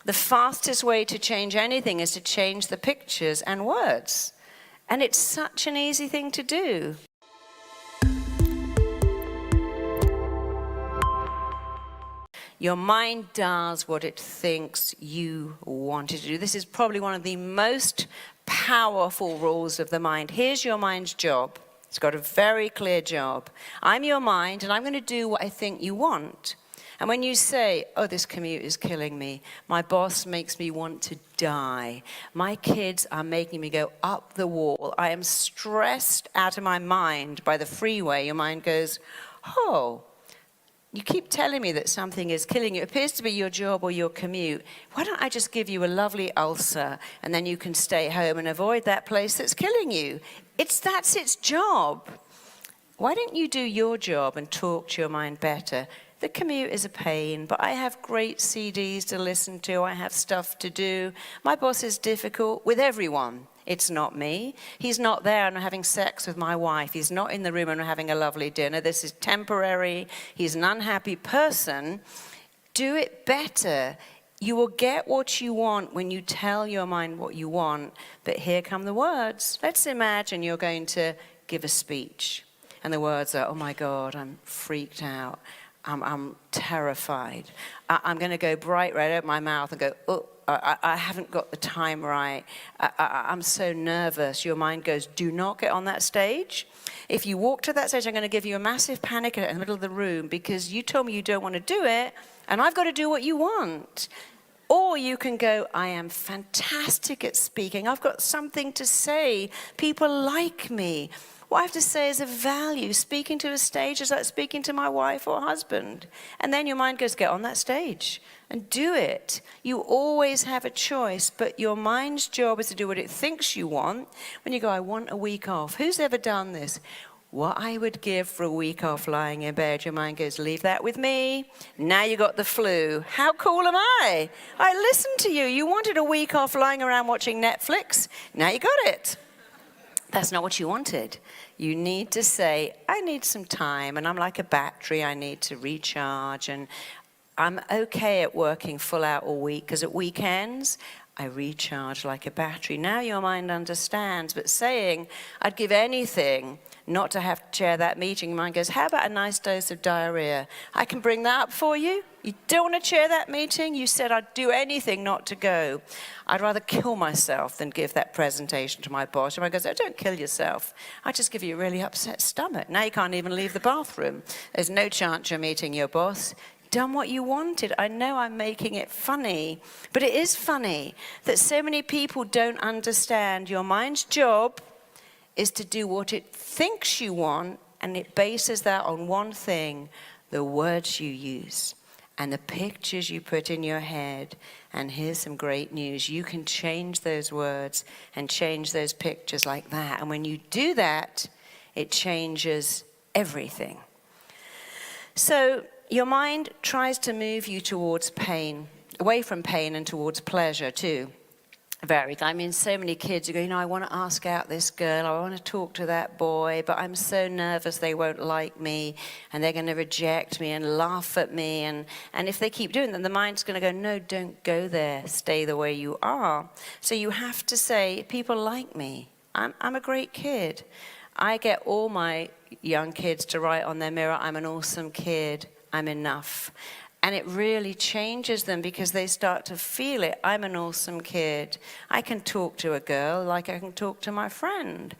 The fastest way to change anything is to change the pictures and words. And it's such an easy thing to do. Your mind does what it thinks you want it to do. This is probably one of the most powerful rules of the mind. Here's your mind's job. It's got a very clear job. I'm your mind, and I'm going to do what I think you want. And when you say, oh, this commute is killing me, my boss makes me want to die, my kids are making me go up the wall, I am stressed out of my mind by the freeway, your mind goes, oh, you keep telling me that something is killing you. It appears to be your job or your commute. Why don't I just give you a lovely ulcer, and then you can stay home and avoid that place that's killing you? That's its job. Why don't you do your job and talk to your mind better? The commute is a pain, but I have great CDs to listen to. I have stuff to do. My boss is difficult with everyone. It's not me. He's not there and I'm having sex with my wife. He's not in the room and I'm having a lovely dinner. This is temporary. He's an unhappy person. Do it better. You will get what you want when you tell your mind what you want. But here come the words. Let's imagine you're going to give a speech. And the words are, oh my God, I'm freaked out. I'm terrified. I'm going to go bright red out my mouth and go, oh, I haven't got the time right. I'm so nervous. Your mind goes, do not get on that stage. If you walk to that stage, I'm going to give you a massive panic in the middle of the room because you told me you don't want to do it, and I've got to do what you want. Or you can go, I am fantastic at speaking. I've got something to say. People like me. What I have to say is of value. Speaking to a stage is like speaking to my wife or husband. And then your mind goes, get on that stage and do it. You always have a choice, but your mind's job is to do what it thinks you want. When you go, I want a week off. Who's ever done this? What I would give for a week off lying in bed. Your mind goes, leave that with me. Now you got the flu. How cool am I? I listened to you. You wanted a week off lying around watching Netflix. Now you got it. That's not what you wanted. You need to say, I need some time, and I'm like a battery, I need to recharge, and I'm okay at working full out all week, because at weekends, I recharge like a battery. Now your mind understands, but saying, I'd give anything not to have to chair that meeting, your mind goes, how about a nice dose of diarrhea? I can bring that up for you. You don't want to chair that meeting? You said I'd do anything not to go. I'd rather kill myself than give that presentation to my boss. And I goes, oh, don't kill yourself. I just give you a really upset stomach. Now you can't even leave the bathroom. There's no chance you're meeting your boss. Done what you wanted. I know I'm making it funny, but it is funny that so many people don't understand your mind's job is to do what it thinks you want, and it bases that on one thing, the words you use and the pictures you put in your head. And here's some great news. You can change those words and change those pictures like that. And when you do that, it changes everything. So your mind tries to move you towards pain, away from pain and towards pleasure too. Varied. I mean, so many kids are going, I want to ask out this girl, I want to talk to that boy, but I'm so nervous they won't like me, and they're going to reject me and laugh at me, and if they keep doing that, the mind's going to go, no, don't go there, stay the way you are. So you have to say, people like me, I'm a great kid. I get all my young kids to write on their mirror, I'm an awesome kid, I'm enough. And it really changes them because they start to feel it. I'm an awesome kid. I can talk to a girl like I can talk to my friend.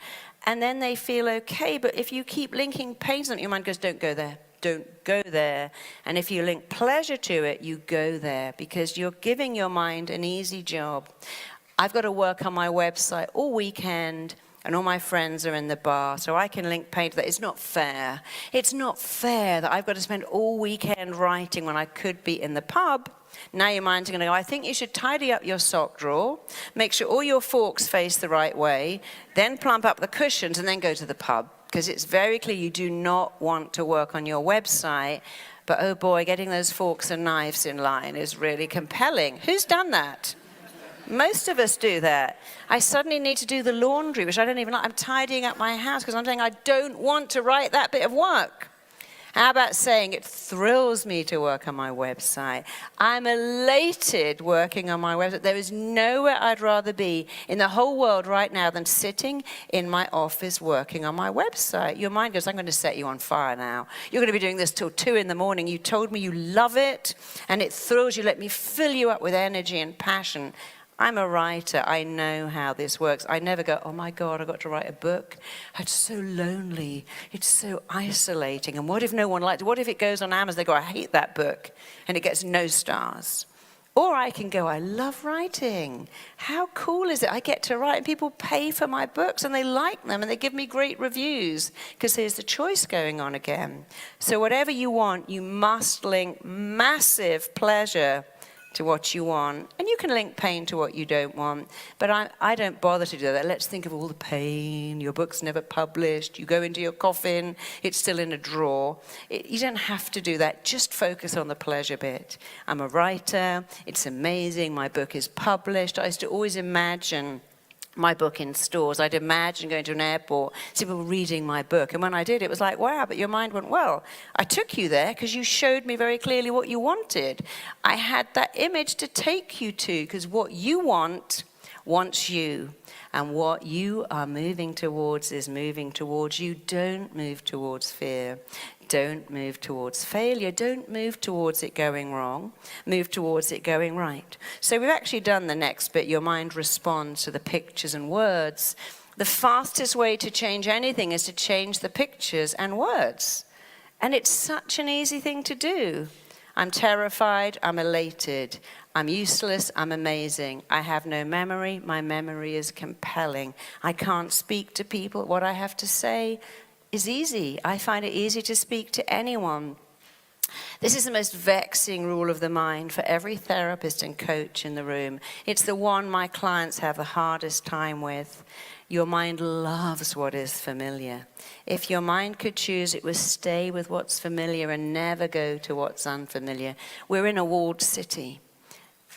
And then they feel okay. But if you keep linking pain to them, your mind goes, don't go there. Don't go there. And if you link pleasure to it, you go there because you're giving your mind an easy job. I've got to work on my website all weekend, and all my friends are in the bar, so I can link pain to that. It's not fair. It's not fair that I've got to spend all weekend writing when I could be in the pub. Now your mind's going to go, I think you should tidy up your sock drawer, make sure all your forks face the right way, then plump up the cushions, and then go to the pub. Because it's very clear you do not want to work on your website, but oh boy, getting those forks and knives in line is really compelling. Who's done that? Most of us do that. I suddenly need to do the laundry, which I don't even like. I'm tidying up my house because I'm saying I don't want to write that bit of work. How about saying it thrills me to work on my website? I'm elated working on my website. There is nowhere I'd rather be in the whole world right now than sitting in my office working on my website. Your mind goes, I'm going to set you on fire now. You're going to be doing this till 2 in the morning. You told me you love it, and it thrills you. Let me fill you up with energy and passion. I'm a writer. I know how this works. I never go, oh my God, I've got to write a book. It's so lonely. It's so isolating. And what if no one likes it? What if it goes on Amazon? They go, I hate that book. And it gets no stars. Or I can go, I love writing. How cool is it? I get to write and people pay for my books and they like them and they give me great reviews because there's the choice going on again. So whatever you want, you must link massive pleasure to what you want. And you can link pain to what you don't want. But I don't bother to do that. Let's think of all the pain. Your book's never published. You go into your coffin. It's still in a drawer. You don't have to do that. Just focus on the pleasure bit. I'm a writer. It's amazing. My book is published. I used to always imagine my book in stores. I'd imagine going to an airport, see people reading my book. And when I did, it was like, wow, but your mind went, well, I took you there because you showed me very clearly what you wanted. I had that image to take you to because what you want wants you. And what you are moving towards is moving towards you. Don't move towards fear. Don't move towards failure. Don't move towards it going wrong. Move towards it going right. So we've actually done the next bit. Your mind responds to the pictures and words. The fastest way to change anything is to change the pictures and words. And it's such an easy thing to do. I'm terrified. I'm elated. I'm useless, I'm amazing. I have no memory, my memory is compelling. I can't speak to people. What I have to say is easy. I find it easy to speak to anyone. This is the most vexing rule of the mind for every therapist and coach in the room. It's the one my clients have the hardest time with. Your mind loves what is familiar. If your mind could choose, it would stay with what's familiar and never go to what's unfamiliar. We're in a walled city.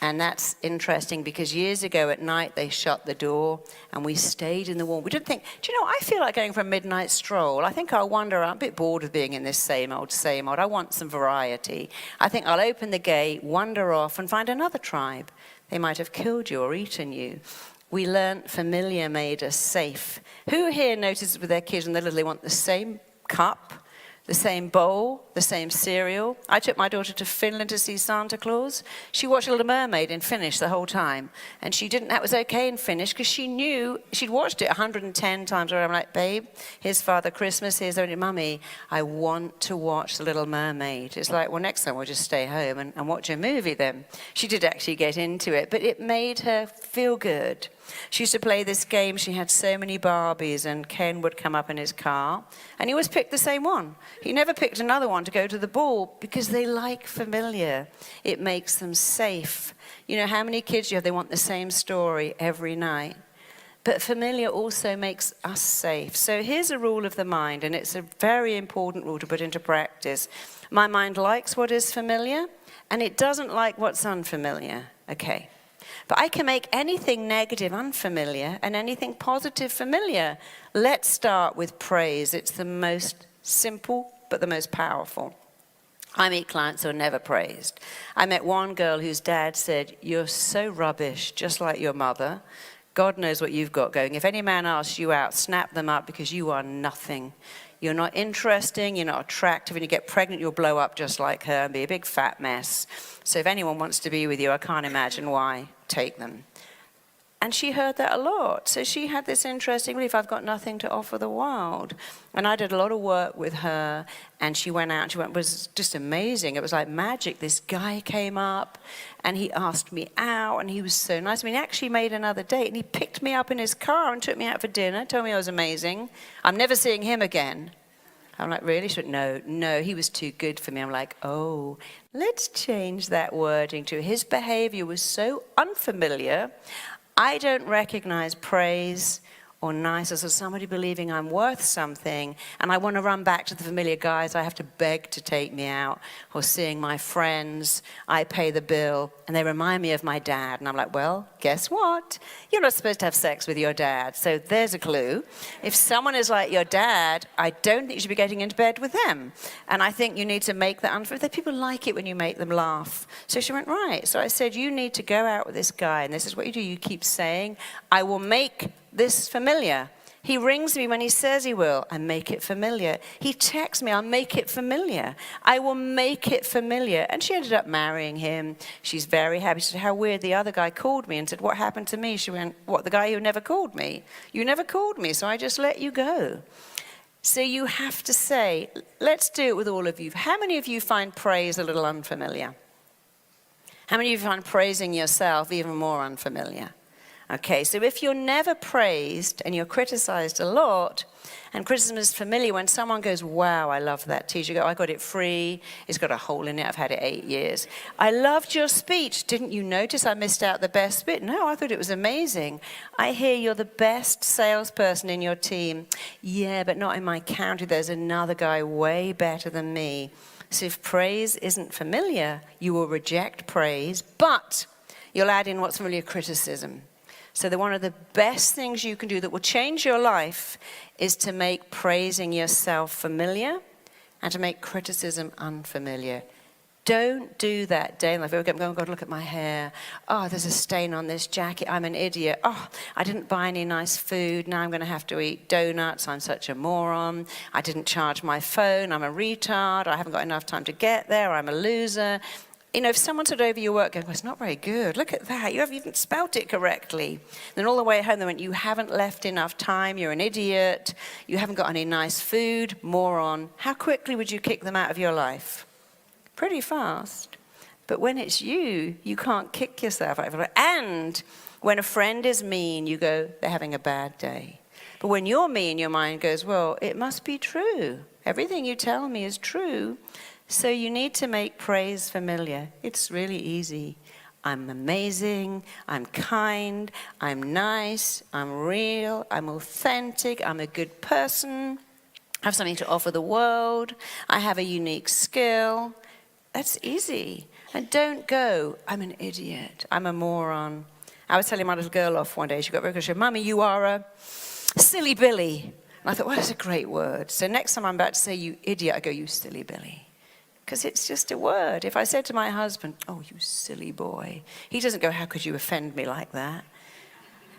And that's interesting because years ago at night they shut the door and we stayed in the wall. We didn't think, do you know, I feel like going for a midnight stroll. I think I'll wander around, I'm a bit bored of being in this same old. I want some variety. I think I'll open the gate, wander off and find another tribe. They might have killed you or eaten you. We learned familiar made us safe. Who here notices with their kids when they're little, they want the same cup, the same bowl, the same cereal? I took my daughter to Finland to see Santa Claus. She watched Little Mermaid in Finnish the whole time. And that was okay in Finnish because she knew, she'd watched it 110 times. I'm like, babe, here's Father Christmas, here's only Mummy. I want to watch The Little Mermaid. It's like, well, next time we'll just stay home and watch a movie then. She did actually get into it, but it made her feel good. She used to play this game. She had so many Barbies, and Ken would come up in his car, and he always picked the same one. He never picked another one to go to the ball because they like familiar. It makes them safe. You know, how many kids you have, they want the same story every night. But familiar also makes us safe. So here's a rule of the mind, and it's a very important rule to put into practice. My mind likes what is familiar, and it doesn't like what's unfamiliar. Okay. But I can make anything negative unfamiliar and anything positive familiar. Let's start with praise. It's the most simple, but the most powerful. I meet clients who are never praised. I met one girl whose dad said, you're so rubbish, just like your mother. God knows what you've got going. If any man asks you out, snap them up because you are nothing. You're not interesting, you're not attractive. When you get pregnant, you'll blow up just like her and be a big fat mess. So if anyone wants to be with you, I can't imagine why. Take them. And she heard that a lot. So she had this interesting belief, I've got nothing to offer the world. And I did a lot of work with her, and she went out, it was just amazing. It was like magic. This guy came up, and he asked me out, and he was so nice. I mean, he actually made another date, and he picked me up in his car and took me out for dinner, told me I was amazing. I'm never seeing him again. I'm like, really? She went, no, he was too good for me. I'm like, oh, let's change that wording to his behavior was so unfamiliar. I don't recognize praise or nice, or somebody believing I'm worth something, and I want to run back to the familiar guys I have to beg to take me out, or seeing my friends, I pay the bill, and they remind me of my dad, and I'm like, well, guess what? You're not supposed to have sex with your dad, so there's a clue. If someone is like your dad, I don't think you should be getting into bed with them, and I think you need to make that unfair. People like it when you make them laugh. So she went, right. So I said, you need to go out with this guy, and this is what you do. You keep saying, I will make this familiar. He rings me when he says he will, I make it familiar. He texts me, I'll make it familiar. I will make it familiar. And she ended up marrying him. She's very happy. She said, how weird, the other guy called me and said, what happened to me? She went, what, the guy who never called me? You never called me, so I just let you go. So you have to say, let's do it with all of you. How many of you find praise a little unfamiliar? How many of you find praising yourself even more unfamiliar? Okay, so if you're never praised and you're criticized a lot, and criticism is familiar, when someone goes, wow, I love that t-shirt, you go, I got it free, it's got a hole in it, I've had it 8 years. I loved your speech, didn't you notice I missed out the best bit? No, I thought it was amazing. I hear you're the best salesperson in your team. Yeah, but not in my county, there's another guy way better than me. So if praise isn't familiar, you will reject praise, but you'll add in what's familiar, criticism. So one of the best things you can do that will change your life is to make praising yourself familiar and to make criticism unfamiliar. Don't do that day in life. Oh, God, look at my hair. Oh, there's a stain on this jacket. I'm an idiot. Oh, I didn't buy any nice food. Now I'm going to have to eat donuts. I'm such a moron. I didn't charge my phone. I'm a retard. I haven't got enough time to get there. I'm a loser. You know, if someone said over your work, going, well, it's not very good. Look at that. You haven't spelt it correctly. Then all the way home, they went, you haven't left enough time. You're an idiot. You haven't got any nice food. Moron. How quickly would you kick them out of your life? Pretty fast. But when it's you, you can't kick yourself out of it. And when a friend is mean, you go, they're having a bad day. But when you're mean, your mind goes, well, it must be true. Everything you tell me is true. So you need to make praise familiar. It's really easy. I'm amazing, I'm kind, I'm nice, I'm real, I'm authentic, I'm a good person, I have something to offer the world, I have a unique skill. That's easy. And don't go, I'm an idiot, I'm a moron. I was telling my little girl off one day, she got very good, she said, Mummy, you are a silly Billy. And I thought, well, that's a great word. So next time I'm about to say you idiot, I go, you silly Billy. Because it's just a word. If I said to my husband, oh, you silly boy, he doesn't go, how could you offend me like that?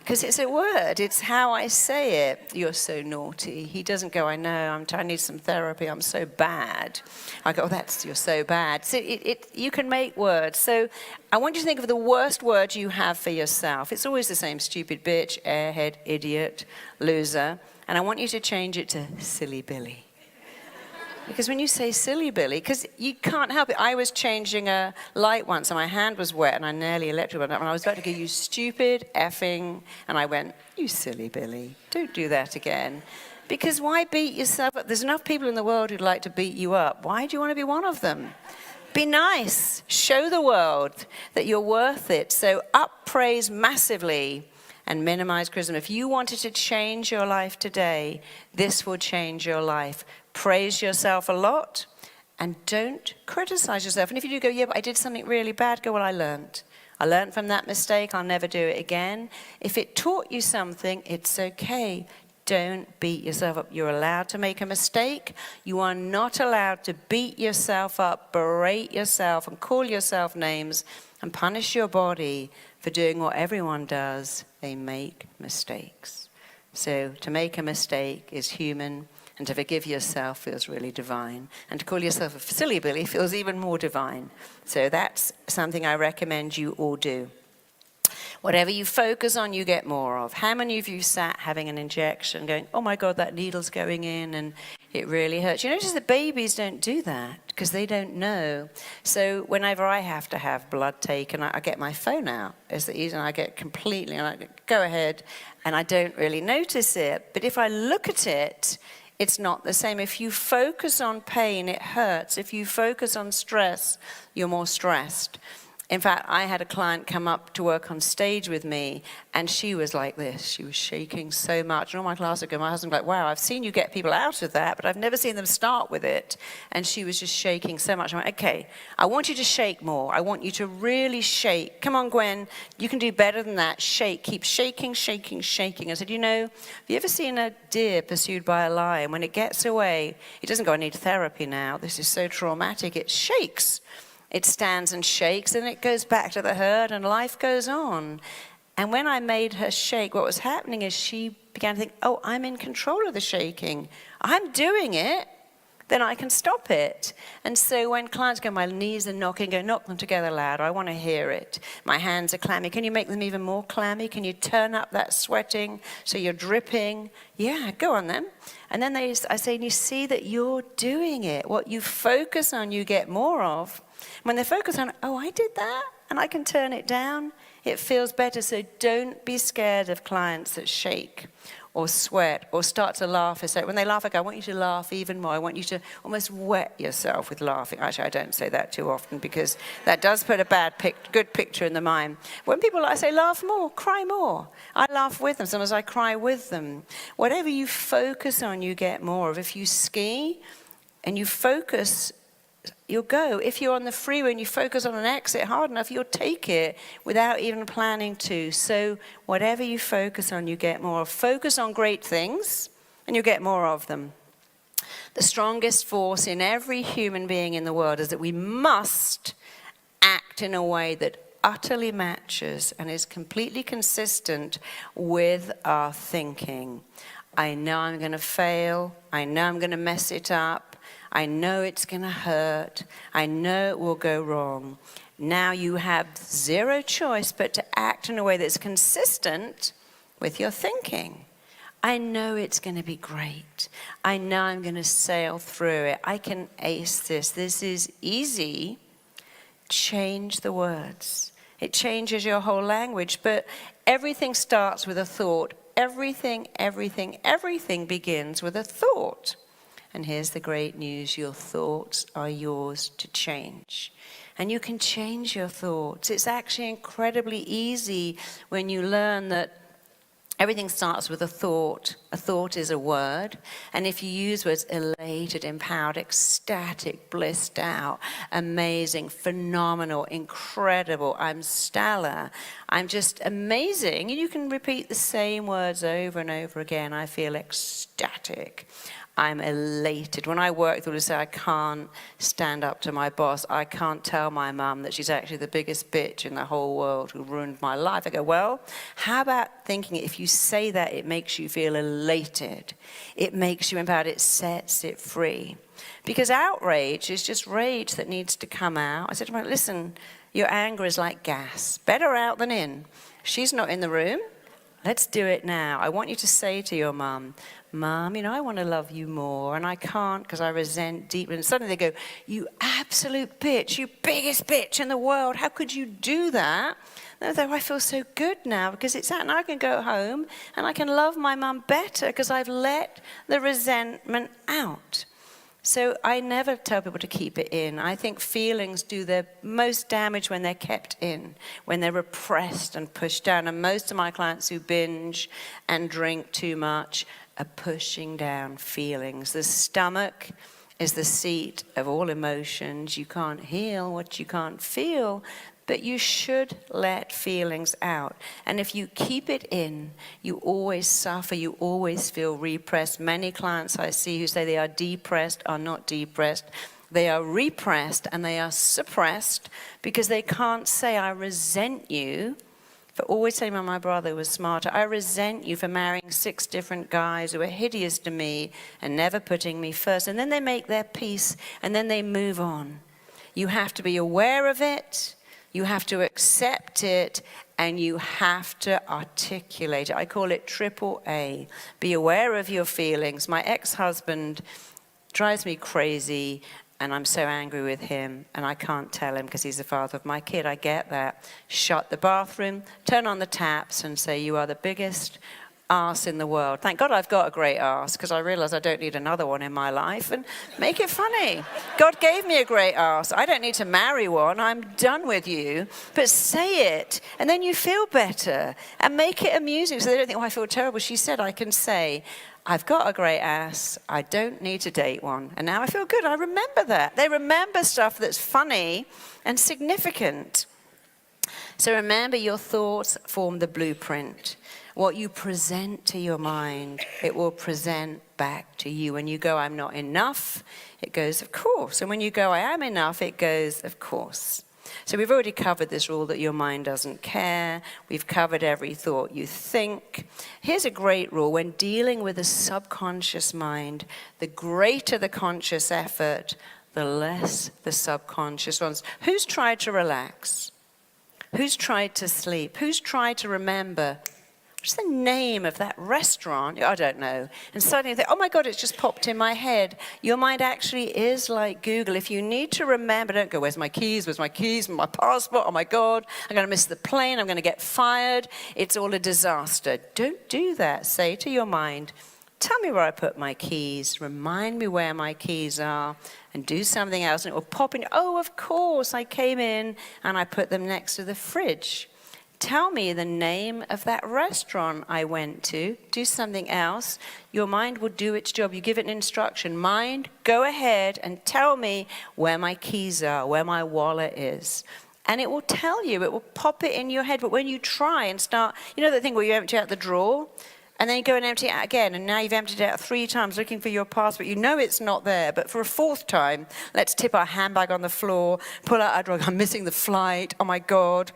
Because it's a word. It's how I say it. You're so naughty. He doesn't go, I know, I need some therapy, I'm so bad. I go, oh, you're so bad. So you can make words. So I want you to think of the worst word you have for yourself. It's always the same, stupid bitch, airhead, idiot, loser. And I want you to change it to silly Billy. Because when you say silly Billy, because you can't help it. I was changing a light once and my hand was wet and I nearly electrocuted and I was about to go, you stupid effing. And I went, you silly Billy, don't do that again. Because why beat yourself up? There's enough people in the world who'd like to beat you up. Why do you want to be one of them? Be nice. Show the world that you're worth it. So up praise massively and minimize criticism. If you wanted to change your life today, this will change your life. Praise yourself a lot and don't criticize yourself. And if you do go, yeah, but I did something really bad, go, well, I learned. I learned from that mistake. I'll never do it again. If it taught you something, it's okay. Don't beat yourself up. You're allowed to make a mistake. You are not allowed to beat yourself up, berate yourself, and call yourself names and punish your body for doing what everyone does. They make mistakes. So to make a mistake is human. And to forgive yourself feels really divine. And to call yourself a silly Billy feels even more divine. So that's something I recommend you all do. Whatever you focus on, you get more of. How many of you sat having an injection going, oh my God, that needle's going in and it really hurts? You notice that babies don't do that because they don't know. So whenever I have to have blood taken, I get my phone out. It's the easy, and I get completely, and I go ahead, and I don't really notice it. But if I look at it, it's not the same. If you focus on pain, it hurts. If you focus on stress, you're more stressed. In fact, I had a client come up to work on stage with me, and she was like this. She was shaking so much. And all my class would go, my husband was like, wow, I've seen you get people out of that, but I've never seen them start with it. And she was just shaking so much. I went, okay, I want you to shake more. I want you to really shake. Come on, Gwen, you can do better than that. Shake, keep shaking, shaking, shaking. I said, you know, have you ever seen a deer pursued by a lion? When it gets away, it doesn't go, I need therapy now. This is so traumatic. It shakes. It stands and shakes, and it goes back to the herd, and life goes on. And when I made her shake, what was happening is she began to think, oh, I'm in control of the shaking. I'm doing it, then I can stop it. And so when clients go, my knees are knocking, go, knock them together louder. I want to hear it. My hands are clammy. Can you make them even more clammy? Can you turn up that sweating so you're dripping? Yeah, go on then. And then I say, you see that you're doing it. What you focus on, you get more of. When they focus on, oh, I did that, and I can turn it down, it feels better. So don't be scared of clients that shake or sweat or start to laugh. So when they laugh, I go, I want you to laugh even more. I want you to almost wet yourself with laughing. Actually, I don't say that too often because that does put a good picture in the mind. When people, I say, laugh more, cry more. I laugh with them. Sometimes I cry with them. Whatever you focus on, you get more of. If you ski and you focus, you'll go. If you're on the freeway and you focus on an exit hard enough, you'll take it without even planning to. So whatever you focus on, you get more. Focus on great things, and you get more of them. The strongest force in every human being in the world is that we must act in a way that utterly matches and is completely consistent with our thinking. I know I'm going to fail. I know I'm going to mess it up. I know it's going to hurt. I know it will go wrong. Now you have zero choice but to act in a way that's consistent with your thinking. I know it's going to be great. I know I'm going to sail through it. I can ace this. This is easy. Change the words. It changes your whole language, but everything starts with a thought. Everything begins with a thought. And here's the great news, your thoughts are yours to change. And you can change your thoughts. It's actually incredibly easy when you learn that everything starts with a thought. A thought is a word. And if you use words elated, empowered, ecstatic, blissed out, amazing, phenomenal, incredible, I'm stellar, I'm just amazing. And you can repeat the same words over and over again. I feel ecstatic. I'm elated. When I work, they will say, I can't stand up to my boss. I can't tell my mum that she's actually the biggest bitch in the whole world who ruined my life. I go, well, how about thinking if you say that, it makes you feel elated. It makes you empowered. It sets it free. Because outrage is just rage that needs to come out. I said to her, listen, your anger is like gas. Better out than in. She's not in the room. Let's do it now. I want you to say to your mum, Mum, you know, I want to love you more, and I can't because I resent deeply. And suddenly they go, you absolute bitch, you biggest bitch in the world. How could you do that? And I feel so good now because it's that, and I can go home and I can love my mum better because I've let the resentment out. So I never tell people to keep it in. I think feelings do their most damage when they're kept in, when they're repressed and pushed down. And most of my clients who binge and drink too much are pushing down feelings. The stomach is the seat of all emotions. You can't heal what you can't feel, but you should let feelings out. And if you keep it in, you always suffer, you always feel repressed. Many clients I see who say they are depressed are not depressed. They are repressed and they are suppressed because they can't say, I resent you for always saying my brother was smarter. I resent you for marrying 6 different guys who are hideous to me and never putting me first. And then they make their peace and then they move on. You have to be aware of it. You have to accept it, and you have to articulate it. I call it triple A. Be aware of your feelings. My ex-husband drives me crazy, and I'm so angry with him, and I can't tell him because he's the father of my kid. I get that. Shut the bathroom, turn on the taps, and say, you are the biggest arse in the world. Thank God I've got a great arse, because I realize I don't need another one in my life, and make it funny. God gave me a great arse. I don't need to marry one. I'm done with you. But say it, and then you feel better, and make it amusing so they don't think, oh, I feel terrible. She said, I can say, I've got a great ass. I don't need to date one. And now I feel good. I remember that. They remember stuff that's funny and significant. So remember, your thoughts form the blueprint. What you present to your mind, it will present back to you. When you go, I'm not enough, it goes, of course. And when you go, I am enough, it goes, of course. So we've already covered this rule that your mind doesn't care. We've covered every thought you think. Here's a great rule. When dealing with a subconscious mind, the greater the conscious effort, the less the subconscious ones. Who's tried to relax? Who's tried to sleep? Who's tried to remember? What's the name of that restaurant? I don't know. And suddenly you think, oh my God, it's just popped in my head. Your mind actually is like Google. If you need to remember, don't go, where's my keys? Where's my keys? My passport? Oh my God, I'm going to miss the plane. I'm going to get fired. It's all a disaster. Don't do that. Say to your mind, tell me where I put my keys. Remind me where my keys are. And do something else. And it will pop in. Oh, of course, I came in and I put them next to the fridge. Tell me the name of that restaurant I went to. Do something else. Your mind will do its job. You give it an instruction. Mind, go ahead and tell me where my keys are, where my wallet is. And it will tell you. It will pop it in your head. But when you try and start, you know that thing where you empty out the drawer? And then you go and empty it out again, and now you've emptied it out 3 times looking for your passport. You know it's not there, but for a 4th time, let's tip our handbag on the floor, pull out our drug. I'm missing the flight. Oh my God.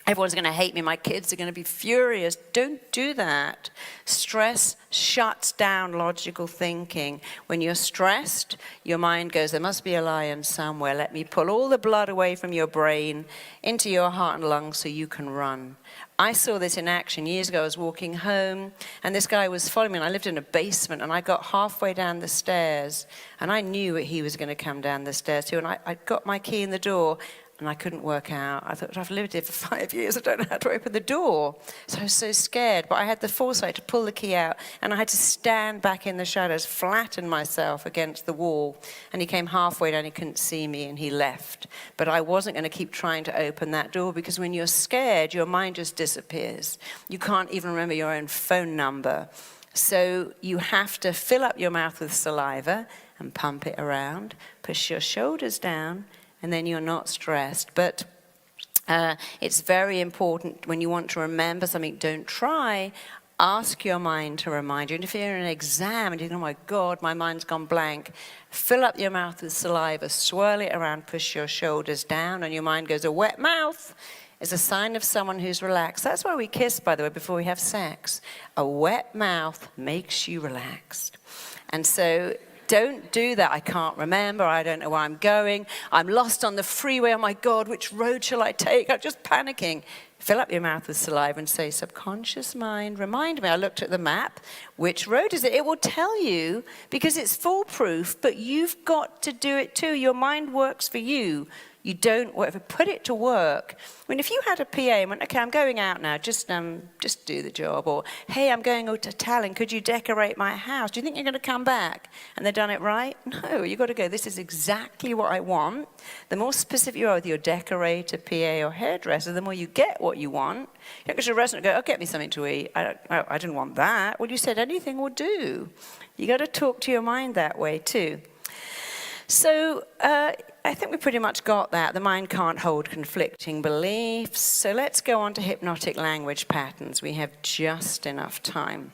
Everyone's going to hate me. My kids are going to be furious. Don't do that. Stress shuts down logical thinking. When you're stressed, your mind goes, there must be a lion somewhere. Let me pull all the blood away from your brain into your heart and lungs so you can run. I saw this in action years ago. I was walking home, and this guy was following me, and I lived in a basement, and I got halfway down the stairs, and I knew that he was going to come down the stairs too, and I got my key in the door, and I couldn't work out. I thought, I've lived here for 5 years. I don't know how to open the door. So I was so scared. But I had the foresight to pull the key out, and I had to stand back in the shadows, flatten myself against the wall. And he came halfway down. He couldn't see me, and he left. But I wasn't going to keep trying to open that door, because when you're scared, your mind just disappears. You can't even remember your own phone number. So you have to fill up your mouth with saliva and pump it around. Push your shoulders down, and then you're not stressed. But it's very important when you want to remember something, don't try. Ask your mind to remind you. And if you're in an exam and you think, oh my God, my mind's gone blank, fill up your mouth with saliva, swirl it around, push your shoulders down, and your mind goes, a wet mouth is a sign of someone who's relaxed. That's why we kiss, by the way, before we have sex. A wet mouth makes you relaxed. And so don't do that. I can't remember. I don't know where I'm going. I'm lost on the freeway. Oh my God, which road shall I take? I'm just panicking. Fill up your mouth with saliva and say, subconscious mind, remind me. I looked at the map. Which road is it? It will tell you, because it's foolproof, but you've got to do it too. Your mind works for you. You don't put it to work. I mean, if you had a PA and went, okay, I'm going out now, just do the job. Or, hey, I'm going to Tallinn, could you decorate my house? Do you think you're going to come back? And they've done it right? No, you've got to go, this is exactly what I want. The more specific you are with your decorator, PA, or hairdresser, the more you get what you want. You don't go to a restaurant and go, oh, get me something to eat. I didn't want that. Well, you said anything will do. You got to talk to your mind that way too. So I think we pretty much got that. The mind can't hold conflicting beliefs. So let's go on to hypnotic language patterns. We have just enough time.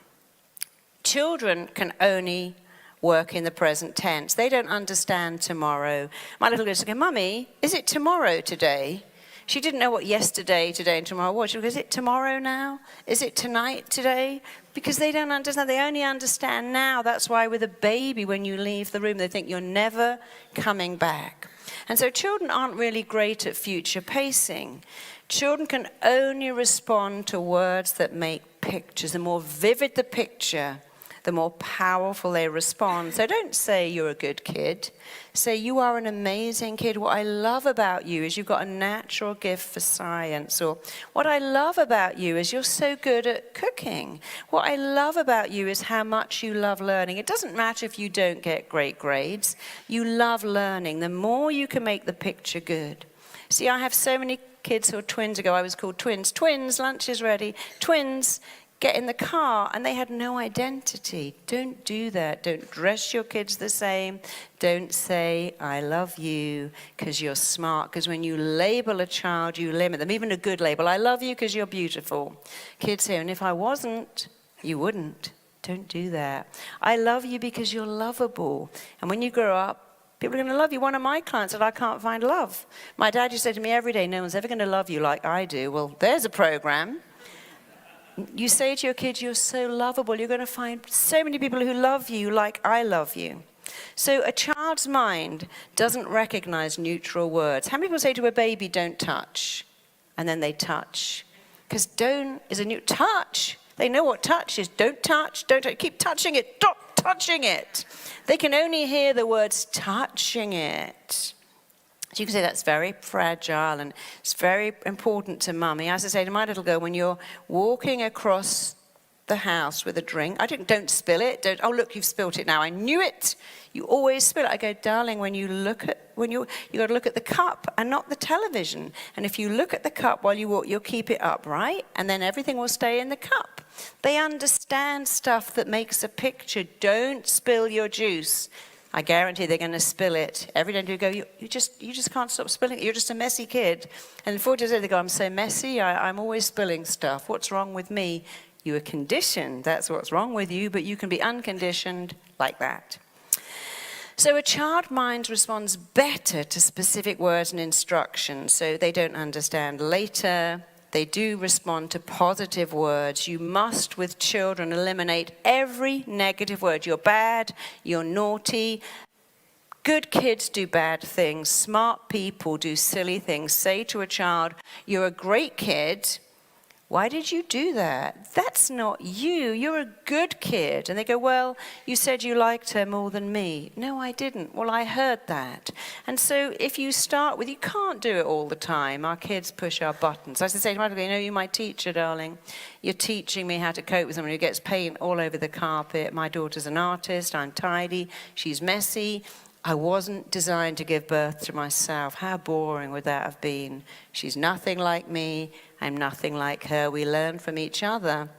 Children can only work in the present tense. They don't understand tomorrow. My little girl said, Mummy, is it tomorrow today? She didn't know what yesterday, today, and tomorrow was. She goes, is it tomorrow now? Is it tonight, today? Because they don't understand. They only understand now. That's why with a baby, when you leave the room, they think you're never coming back. And so children aren't really great at future pacing. Children can only respond to words that make pictures. The more vivid the picture, the more powerful they respond. So don't say you're a good kid. Say you are an amazing kid. What I love about you is you've got a natural gift for science. Or what I love about you is you're so good at cooking. What I love about you is how much you love learning. It doesn't matter if you don't get great grades. You love learning. The more you can make the picture good. See, I have so many kids who are twins ago. I was called twins. Twins, lunch is ready. Twins. Get in the car, and they had no identity. Don't do that. Don't dress your kids the same. Don't say, I love you because you're smart. Because when you label a child, you limit them. Even a good label. I love you because you're beautiful. Kids say, and if I wasn't, you wouldn't. Don't do that. I love you because you're lovable. And when you grow up, people are going to love you. One of my clients said, I can't find love. My dad used to say to me every day, no one's ever going to love you like I do. Well, there's a program. You say to your kids, you're so lovable. You're going to find so many people who love you like I love you. So a child's mind doesn't recognize neutral words. How many people say to a baby, don't touch? And then they touch. Because don't is a new touch. They know what touch is. Don't touch, don't touch. Keep touching it, stop touching it. They can only hear the words touching it. So you can say that's very fragile and it's very important to mummy. As I say to my little girl, when you're walking across the house with a drink, don't spill it. Oh look, you've spilt it now. I knew it. You always spill it. I go, darling, you got to look at the cup and not the television. And if you look at the cup while you walk, you'll keep it up, right? And then everything will stay in the cup. They understand stuff that makes a picture. Don't spill your juice. I guarantee they're going to spill it. Every day you go, you just can't stop spilling it. You're just a messy kid. And 4 days later they go, I'm so messy, I'm always spilling stuff. What's wrong with me? You are conditioned. That's what's wrong with you, but you can be unconditioned like that. So a child mind responds better to specific words and instructions, so they don't understand later. They do respond to positive words. You must, with children, eliminate every negative word. You're bad, you're naughty. Good kids do bad things. Smart people do silly things. Say to a child, you're a great kid. Why did you do that? That's not you. You're a good kid. And they go, well, you said you liked her more than me. No, I didn't. Well, I heard that. And so if you start with, you can't do it all the time. Our kids push our buttons. I used to say to my daughter, you know, you're my teacher, darling. You're teaching me how to cope with someone who gets paint all over the carpet. My daughter's an artist. I'm tidy. She's messy. I wasn't designed to give birth to myself. How boring would that have been? She's nothing like me. I'm nothing like her. We learn from each other.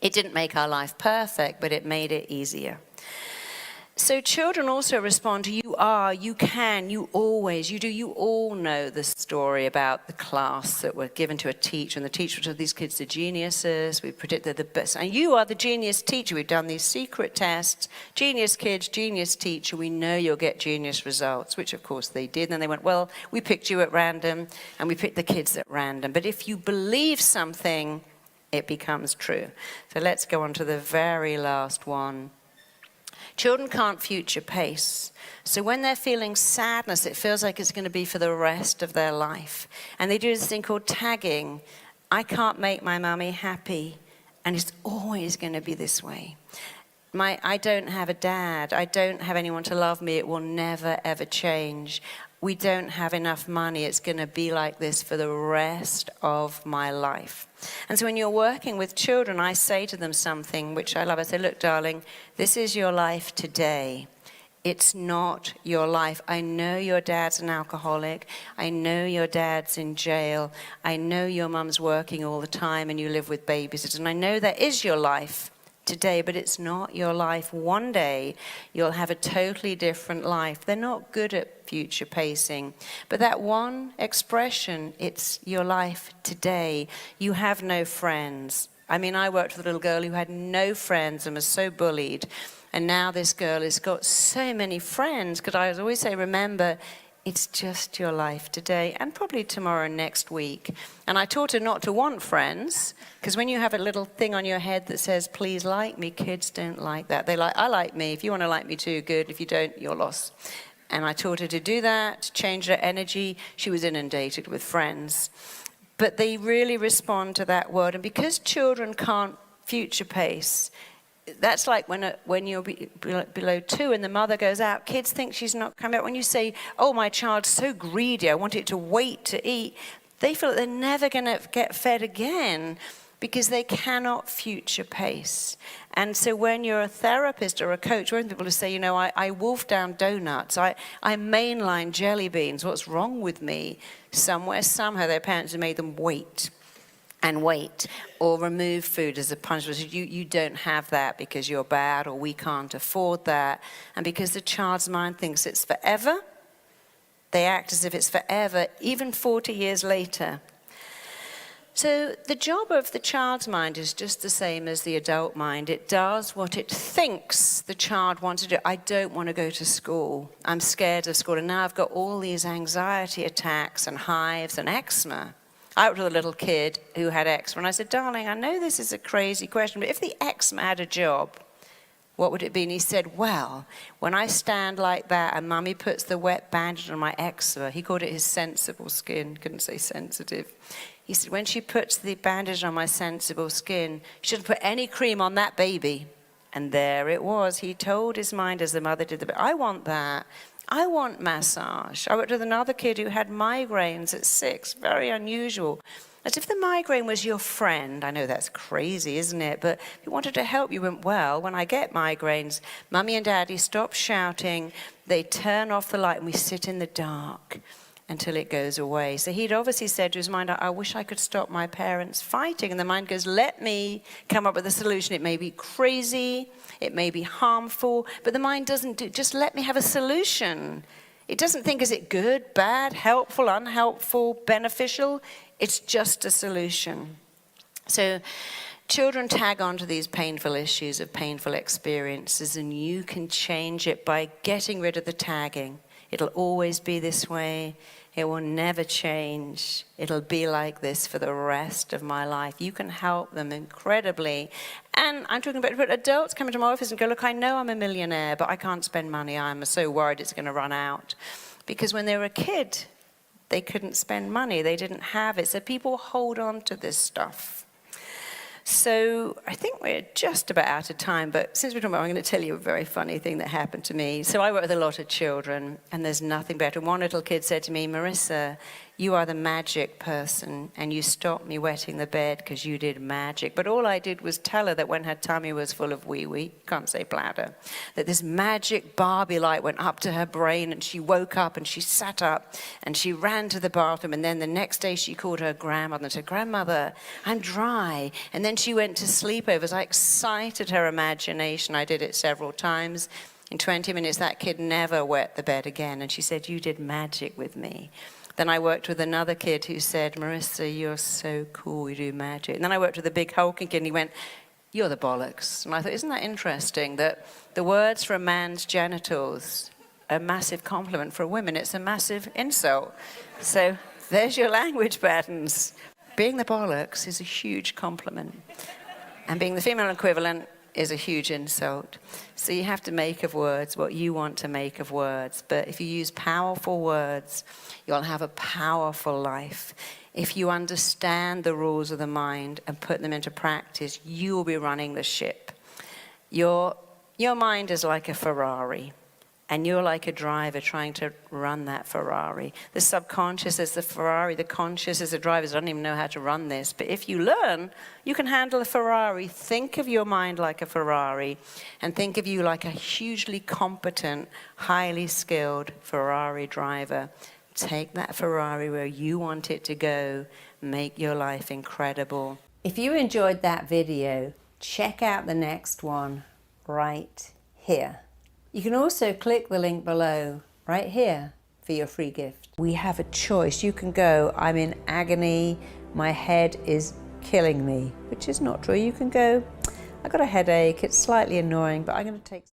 It didn't make our life perfect, but it made it easier. So children also respond to you are, you can, you always, you do. You all know the story about the class that were given to a teacher, and the teacher told these kids are geniuses. We predicted the best. And you are the genius teacher. We've done these secret tests. Genius kids, genius teacher. We know you'll get genius results, which of course they did. And then they went, well, we picked you at random, and we picked the kids at random. But if you believe something, it becomes true. So let's go on to the very last one. Children can't future pace. So when they're feeling sadness, it feels like it's going to be for the rest of their life. And they do this thing called tagging. I can't make my mummy happy, and it's always going to be this way. I don't have a dad. I don't have anyone to love me. It will never, ever change. We don't have enough money. It's going to be like this for the rest of my life. And so when you're working with children, I say to them something which I love. I say, look, darling, this is your life today. It's not your life. I know your dad's an alcoholic. I know your dad's in jail. I know your mum's working all the time and you live with babysitters. And I know that is your life today, but it's not your life. One day you'll have a totally different life. They're not good at future pacing, but that one expression, it's your life today. You have no friends. I mean, I worked with a little girl who had no friends and was so bullied, and now this girl has got so many friends, because I always say, remember, it's just your life today, and probably tomorrow and next week. And I taught her not to want friends, because when you have a little thing on your head that says, please like me, kids don't like that. They like, I like me. If you want to like me too, good. If you don't, you're lost. And I taught her to do that, to change her energy. She was inundated with friends. But they really respond to that word. And because children can't future pace, that's like when you're below 2 and the mother goes out, kids think she's not coming out. When you say, oh, my child's so greedy, I want it to wait to eat, they feel that they're never going to get fed again because they cannot future pace. And so when you're a therapist or a coach, when people say, you know, I wolf down donuts, I mainline jelly beans, what's wrong with me? Somewhere, somehow, their parents have made them wait and wait, or remove food as a punishment. You don't have that because you're bad, or we can't afford that. And because the child's mind thinks it's forever, they act as if it's forever, even 40 years later. So the job of the child's mind is just the same as the adult mind. It does what it thinks the child wants to do. I don't want to go to school. I'm scared of school. And now I've got all these anxiety attacks and hives and eczema. I worked with a little kid who had eczema, and I said, darling, I know this is a crazy question, but if the eczema had a job, what would it be? And he said, well, when I stand like that and Mummy puts the wet bandage on my eczema, he called it his sensible skin, couldn't say sensitive. He said, when she puts the bandage on my sensible skin, she shouldn't put any cream on that baby. And there it was. He told his mind as the mother did, I want that. I want massage. I worked with another kid who had migraines at 6, very unusual. As if the migraine was your friend. I know that's crazy, isn't it? But if you wanted to help, you went, well, when I get migraines, Mummy and Daddy stop shouting, they turn off the light, and we sit in the dark until it goes away. So he'd obviously said to his mind, I wish I could stop my parents fighting. And the mind goes, let me come up with a solution. It may be crazy, it may be harmful, but the mind doesn't do, just let me have a solution. It doesn't think, is it good, bad, helpful, unhelpful, beneficial? It's just a solution. So children tag onto these painful issues of painful experiences, and you can change it by getting rid of the tagging. It'll always be this way. It will never change. It'll be like this for the rest of my life. You can help them incredibly. And I'm talking about adults coming to my office and go, look, I know I'm a millionaire, but I can't spend money. I'm so worried it's going to run out. Because when they were a kid, they couldn't spend money. They didn't have it. So people hold on to this stuff. So I think we're just about out of time, but since we're talking about, I'm going to tell you a very funny thing that happened to me. So I work with a lot of children, and there's nothing better. One little kid said to me, Marisa, you are the magic person, and you stopped me wetting the bed because you did magic. But all I did was tell her that when her tummy was full of wee-wee, can't say bladder, that this magic Barbie light went up to her brain, and she woke up, and she sat up, and she ran to the bathroom, and then the next day she called her grandmother and said, Grandmother, I'm dry. And then she went to sleepovers. I excited her imagination. I did it several times. In 20 minutes, that kid never wet the bed again, and she said, you did magic with me. Then I worked with another kid who said, Marisa, you're so cool, you do magic. And then I worked with a big hulking kid, and he went, you're the bollocks. And I thought, isn't that interesting that the words for a man's genitals are a massive compliment for a woman? It's a massive insult. So there's your language patterns. Being the bollocks is a huge compliment. And being the female equivalent is a huge insult. So you have to make of words what you want to make of words. But if you use powerful words, you'll have a powerful life. If you understand the rules of the mind and put them into practice, you will be running the ship. Your mind is like a Ferrari, and you're like a driver trying to run that Ferrari. The subconscious is the Ferrari, the conscious is the driver. I don't even know how to run this. But if you learn, you can handle a Ferrari. Think of your mind like a Ferrari, and think of you like a hugely competent, highly skilled Ferrari driver. Take that Ferrari where you want it to go. Make your life incredible. If you enjoyed that video, check out the next one right here. You can also click the link below, right here, for your free gift. We have a choice. You can go, I'm in agony, my head is killing me, which is not true. You can go, I've got a headache, it's slightly annoying, but I'm going to take